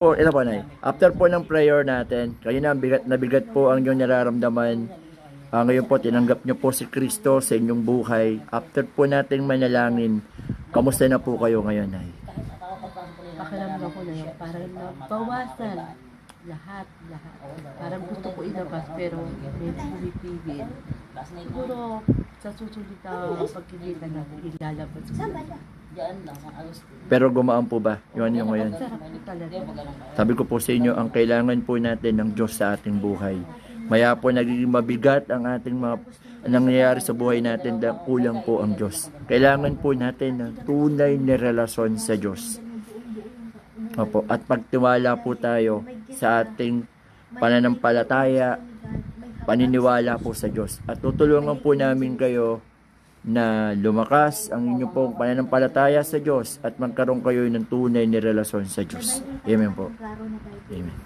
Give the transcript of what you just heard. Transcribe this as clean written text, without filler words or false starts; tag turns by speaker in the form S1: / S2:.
S1: Po, ito po, Nay. After po ng prayer natin, kayo na bigat po ang inyong nararamdaman. Ngayon po, tinanggap niyo po si Kristo sa inyong buhay. After po nating manalangin, kamusta na po kayo ngayon, Nay?
S2: Pakiramdam ko na yun, parang nabawasan lahat. Parang gusto ko ilabas pero medyo pumipigil. Siguro sa susunod na pagkikita natin, ilalabas ko.
S1: Pero gumaan po ba? Yun yung ngayon.
S2: Sarap po talaga.
S1: Sabi ko po sa inyo, ang kailangan po natin ng Diyos sa ating buhay. Maya po nagiging mabigat ang ating mga nangyayari sa buhay natin dahil kulang po ang Diyos. Kailangan po natin ng tunay na relasyon sa Diyos. Opo, at pagtiwala po tayo sa ating pananampalataya, paniniwala po sa Diyos. At tutulungan po namin kayo na lumakas ang inyong pong pananampalataya sa Diyos at magkaroon kayo ng tunay na relasyon sa Diyos. Amen po. Amen.